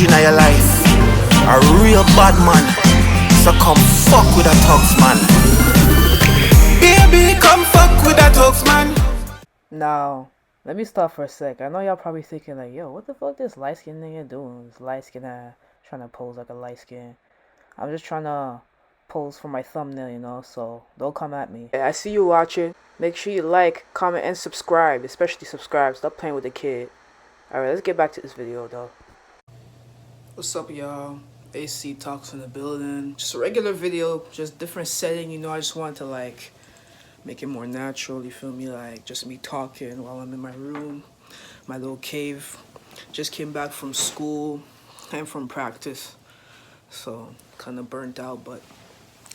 in your life, a real bad man. So come fuck with a thugs man. Baby, come fuck with a thugs man. Now, let me stop for a sec. I know y'all probably thinking like, yo, what the fuck this light skin nigga doing? This light skin trying to pose like a light skin. I'm just trying to pose for my thumbnail, you know, so don't come at me. I see you watching. Make sure you like, comment, and subscribe. Especially subscribe. Stop playing with the kid. Alright, let's get back to this video though. What's up, y'all? AC Talks in the building. Just a regular video, just different setting, you know. I just wanted to like make it more natural, you feel me? Like just me talking while I'm in my room, my little cave. Just came back from school and from practice, so kind of burnt out, but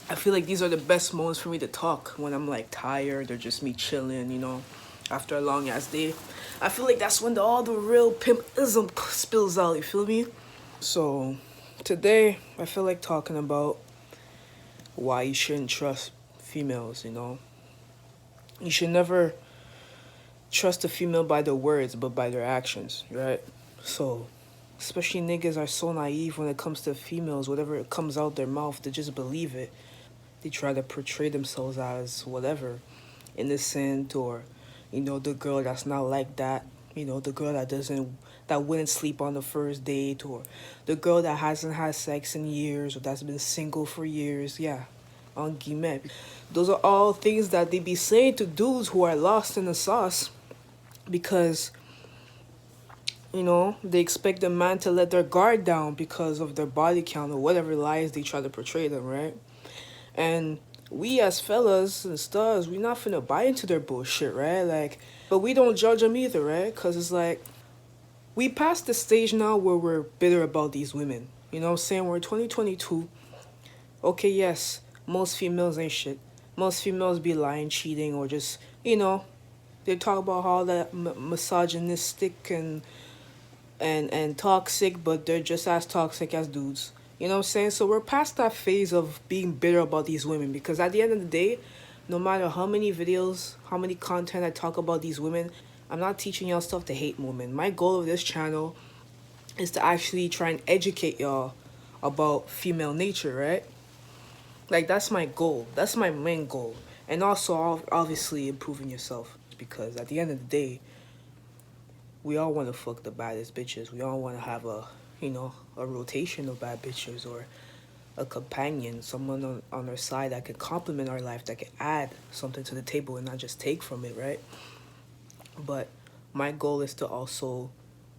I feel like these are the best moments for me to talk when I'm like tired or just me chilling, you know, after a long ass day. I feel like that's when all the real pimpism spills out, you feel me? So today I feel like talking about why you shouldn't trust females, you know. You should never trust a female by their words, but by their actions, right? So, especially niggas are so naive when it comes to females. Whatever it comes out their mouth, they just believe it. They try to portray themselves as whatever, innocent, or, you know, the girl that's not like that. You know, the girl that wouldn't sleep on the first date, or the girl that hasn't had sex in years, or that's been single for years. Yeah, on guillemets. Those are all things that they be saying to dudes who are lost in the sauce because, you know, they expect the man to let their guard down because of their body count or whatever lies they try to portray them, right? And we as fellas and studs, we not finna buy into their bullshit, right? Like, but we don't judge them either, right? Because it's like, we passed the stage now where we're bitter about these women. You know what I'm saying? We're 2022. Okay, yes, most females ain't shit. Most females be lying, cheating, or just, you know, they talk about all that misogynistic and toxic, but they're just as toxic as dudes. You know what I'm saying? So we're past that phase of being bitter about these women because at the end of the day, no matter how many videos, how many content I talk about these women, I'm not teaching y'all stuff to hate women. My goal of this channel is to actually try and educate y'all about female nature, right? Like, that's my goal. That's my main goal. And also, obviously, improving yourself. Because at the end of the day, we all want to fuck the baddest bitches. We all want to have a, you know, a rotation of bad bitches or a companion, someone on our side that can complement our life, that can add something to the table and not just take from it, right? But my goal is to also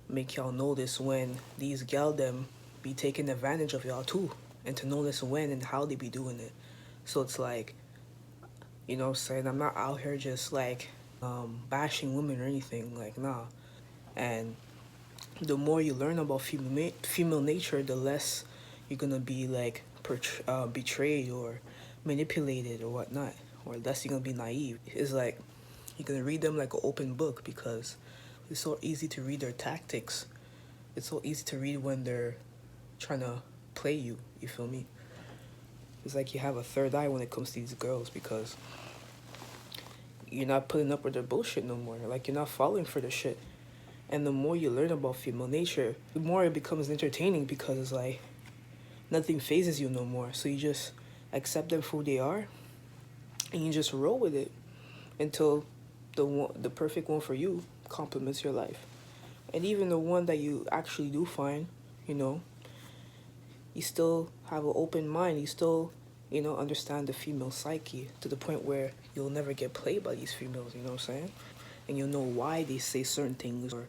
make y'all notice when these gal them be taking advantage of y'all too, and to notice when and how they be doing it. So it's like, you know what I'm saying, I'm not out here just like bashing women or anything, like, nah. And the more you learn about female nature, the less you're gonna be like betrayed or manipulated or whatnot, or less you're gonna be naive. It's like you're gonna read them like an open book because it's so easy to read their tactics. It's so easy to read when they're trying to play you. You feel me? It's like you have a third eye when it comes to these girls because you're not putting up with their bullshit no more. Like, you're not falling for the shit. And the more you learn about female nature, the more it becomes entertaining because it's like nothing phases you no more. So you just accept them for who they are and you just roll with it until the perfect one for you complements your life. And even the one that you actually do find, you know, you still have an open mind. You still, you know, understand the female psyche to the point where you'll never get played by these females, you know what I'm saying? And you'll know why they say certain things or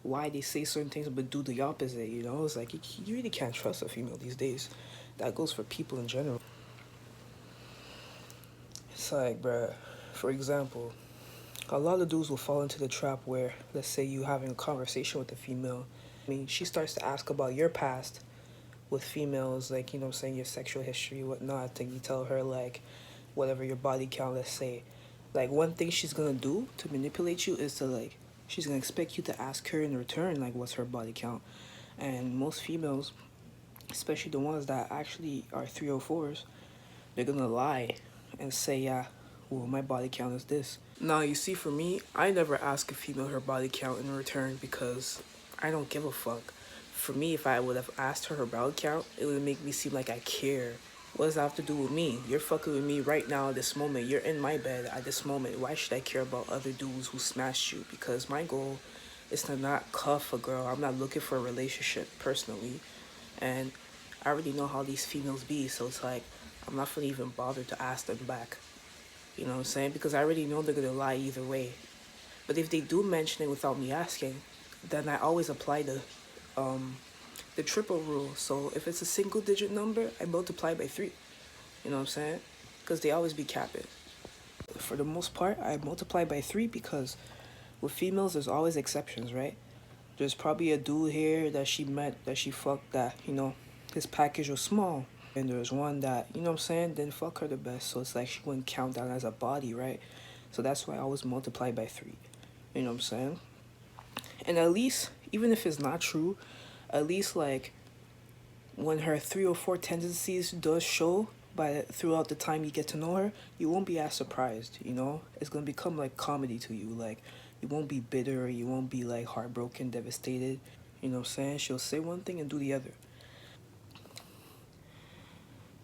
why they say certain things but do the opposite, you know? It's like you really can't trust a female these days. That goes for people in general. It's like, bruh, for example, a lot of dudes will fall into the trap where, let's say you having a conversation with a female. I mean, she starts to ask about your past with females, like, you know what I'm saying, your sexual history, whatnot, and you tell her, like, whatever your body count, let's say. Like, one thing she's gonna do to manipulate you is to, like, she's gonna expect you to ask her in return, like, what's her body count. And most females, especially the ones that actually are 304s, they're gonna lie and say, yeah, well, my body count is this. Now, you see, for me, I never ask a female her body count in return because I don't give a fuck. For me, if I would have asked her body count, it would make me seem like I care. What does that have to do with me? You're fucking with me right now at this moment. You're in my bed at this moment. Why should I care about other dudes who smashed you? Because my goal is to not cuff a girl. I'm not looking for a relationship personally. And I already know how these females be, so it's like I'm not gonna even bother to ask them back. You know what I'm saying? Because I already know they're gonna lie either way. But if they do mention it without me asking, then I always apply the triple rule. So if it's a single digit number, I multiply by 3. You know what I'm saying? Because they always be capping. For the most part, I multiply by 3 because with females, there's always exceptions, right? There's probably a dude here that she met, that she fucked, that, you know, his package was small. And there's one that, you know what I'm saying, didn't fuck her the best. So it's like she wouldn't count down as a body, right? So that's why I always multiply by 3. You know what I'm saying? And at least, even if it's not true, at least like when her 3 or 4 tendencies does show throughout the time you get to know her, you won't be as surprised, you know? It's gonna become like comedy to you. Like, you won't be bitter, you won't be like heartbroken, devastated. You know what I'm saying? She'll say one thing and do the other.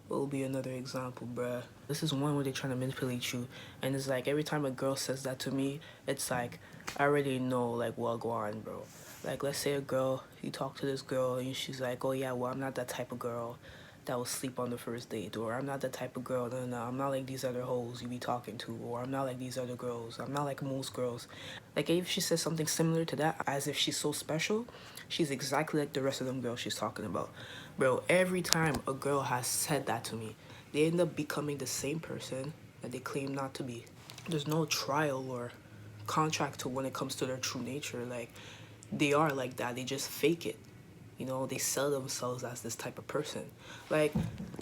What will be another example, bruh? This is one where they're trying to manipulate you, and it's like every time a girl says that to me, it's like I already know like what go on, bro. Like, let's say a girl, you talk to this girl and she's like, oh yeah, well, I'm not that type of girl that will sleep on the first date, or I'm not the type of girl, no, I'm not like these other hoes you be talking to, or I'm not like these other girls, I'm not like most girls. Like, if she says something similar to that, as if she's so special, she's exactly like the rest of them girls she's talking about. Bro, every time a girl has said that to me, they end up becoming the same person that they claim not to be. There's no trial or contract to when it comes to their true nature. Like, they are like that, they just fake it. You know, they sell themselves as this type of person. Like,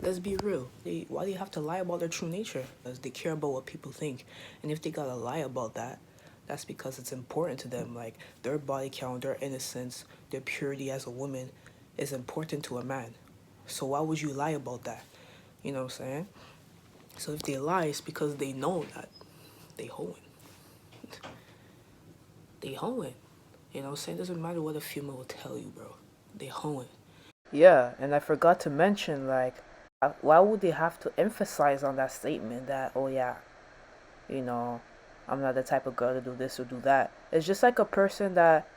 let's be real. Why do you have to lie about their true nature? Because they care about what people think. And if they gotta lie about that, that's because it's important to them. Like, their body count, their innocence, their purity as a woman is important to a man. So why would you lie about that? You know what I'm saying? So if they lie, it's because they know that they hoeing. They hoeing. You know what I'm saying? It doesn't matter what a female will tell you, bro. They hoeing. Yeah, and I forgot to mention, like, why would they have to emphasize on that statement that, oh yeah, you know, I'm not the type of girl to do this or do that. It's just like a person that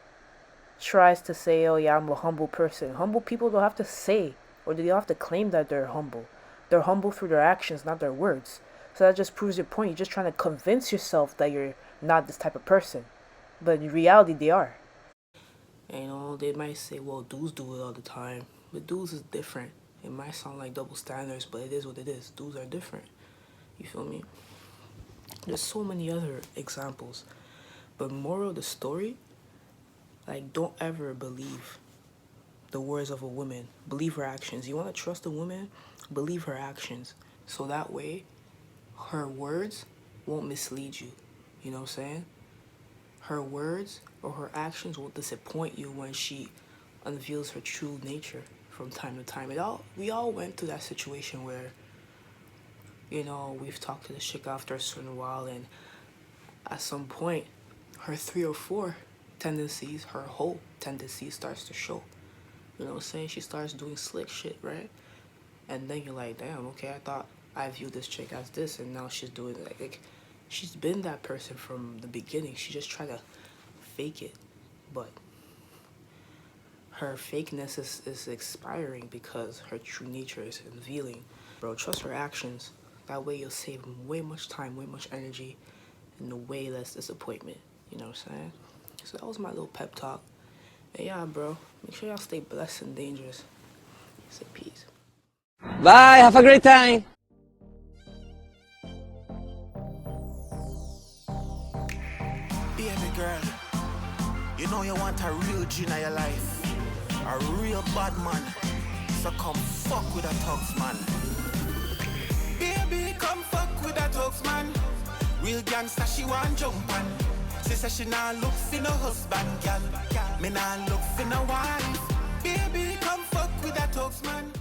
tries to say, oh yeah, I'm a humble person. Humble people don't have to say, or they don't have to claim that they're humble. They're humble through their actions, not their words. So that just proves your point. You're just trying to convince yourself that you're not this type of person. But in reality, they are. And, you know, they might say, well, dudes do it all the time. But dudes is different. It might sound like double standards, but it is what it is. Dudes are different. You feel me? There's so many other examples. But moral of the story, like, don't ever believe the words of a woman. Believe her actions. You want to trust a woman? Believe her actions. So that way, her words won't mislead you. You know what I'm saying? Her words or her actions will disappoint you when she unveils her true nature from time to time. We all went through that situation where, you know, we've talked to the chick after a certain while, and at some point, her 3 or 4 tendencies, her whole tendency starts to show. You know what I'm saying? She starts doing slick shit, right? And then you're like, damn, okay, I thought I viewed this chick as this, and now she's doing it. Like, she's been that person from the beginning. She just tried to fake it. But her fakeness is expiring because her true nature is unveiling. Bro, trust her actions. That way you'll save way much time, way much energy, and way less disappointment. You know what I'm saying? So that was my little pep talk. And yeah, bro, make sure y'all stay blessed and dangerous. Say peace. Bye, have a great time. Baby girl, you know you want a real G in your life. A real bad man. So come fuck with a thugs man. Baby, come fuck with a thugs man. Real gangster, she want jump on. She say she nah look for no husband, gal. Me nah look for no wife. Baby, come fuck with a thugs man.